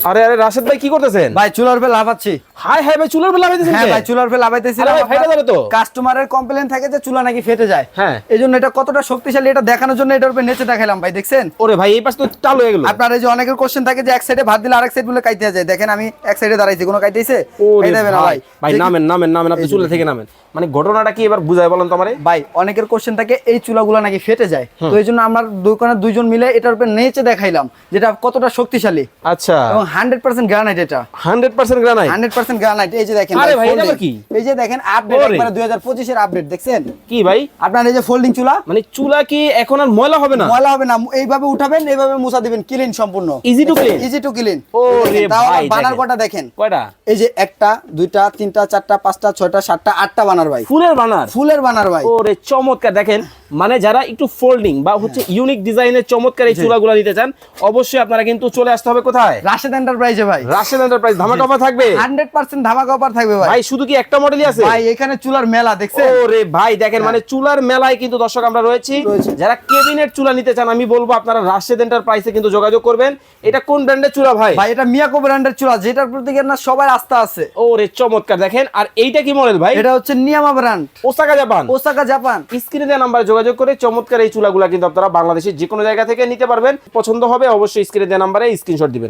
আরে আরে রাশেদ ভাই কি করতেছেন? ভাই চুলার উপরে লাফাচ্ছি। হাই হাই ভাই চুলার উপর লাগাইতেছেন? হ্যাঁ ভাই চুলার উপরে লাফাইতেছিলাম। আরে ভাই ফেটে যাবে তো। কাস্টমারের কমপ্লেইন থাকে যে চুলা নাকি ফেটে যায়। হ্যাঁ। এইজন্য এটা কতটা শক্তিশালী এটা দেখানোর জন্য এটার উপরে নেচে দেখাইলাম ভাই, দেখছেন? ওরে ভাই এই পাশ তো চালু হয়ে গেল। আপনার এই যে অনেকের কোশ্চেন থাকে যে এক সাইডে ভাত দিলে আরেক সাইড বলে কাইতে যায়, দেখেন আমি এক সাইডে দাঁড়াইছি, কোনো কাইতেইছে? ওরে কাইতে হবে না ভাই। ভাই নামেন নামেন নামেন, আপনি এই যে চুলা থেকে নামেন। মানে ঘটনাটা কি এবার বুঝায় বলেন তো আমারে। ভাই অনেকের কোশ্চেন থাকে এই চুলাগুলো নাকি ফেটে যায়, তো এই জন্য আমরা দোকানে দুইজন মিলে এটার উপরে নেচে দেখাইলাম যেটা কতটা শক্তিশালী আচ্ছা এবং 100% গ্রানাইট। এটা 100% গ্রানাইট। 100% গ্রানাইট। এই যে দেখেন আরে ভাই, folding। এটা কি? এই যে দেখেন আপডেট ওরে। একবারে 2025 এর আপডেট, দেখছেন? কি ভাই? আপনার এই যে ফোল্ডিং চুলা, মানে চুলা কি এখন আর ময়লা হবে না? ময়লা হবে না, এইভাবে উঠাবেন এইভাবে মুছা দিবেন, ক্লিন সম্পূর্ণ, Easy to clean? Easy to clean. ওরে ভাই বানার দেখেন। কটা দেখেন, কয়টা? এই যে একটা দুইটা তিনটা চারটা পাঁচটা ছয়টা সাতটা আটটা বানার ভাই, ফুলের বানার। ফুলের বানার ভাই। ওরে চমৎকার। দেখেন মানে যারা একটু ফোল্ডিং বা হচ্ছে ইউনিক ডিজাইনের চমৎকার এই চুলাগুলো নিতে চান অবশ্যই আপনারা কিন্তু চলে আসতে হবে কোথায়? রাশেদ এন্টারপ্রাইজে ভাই। রাশেদ এন্টারপ্রাইজ। ধামাকা অফার থাকবে 100% ধামাকা অফার থাকবে ভাই। ভাই। শুধু কি একটা মডেলই আছে? ভাই এখানে চুলার মেলা, দেখছেন? ওরে ভাই দেখেন মানে চুলার মেলায় কিন্তু দর্শক আমরা রয়েছি। যারা কেবিনেট চুলা নিতে চান আমি বলবো আপনারা রাশেদ এন্টারপ্রাইজে কিন্তু যোগাযোগ করবেন। এটা কোন ব্র্যান্ডের চুলা ভাই? ভাই এটা মিয়াকো ব্র্যান্ডের চুলা, যেটার প্রতি না সবার আস্থা আছে। ওরে চমৎকার। দেখেন আর এইটা কি মডেল ভাই? এটা হচ্ছে নিয়ামা brand, Osaka Japan. Osaka Japan. স্ক্রিনে দেওয়া নাম্বারে যোগাযোগ করে চমৎকার এই চুলাগুলা কিন্তু আপনারা বাংলাদেশের যে কোনো জায়গা থেকে নিতে পারবেন। পছন্দ হবে অবশ্যই স্ক্রিনে দেওয়া নাম্বারে স্ক্রিনশট দিবেন।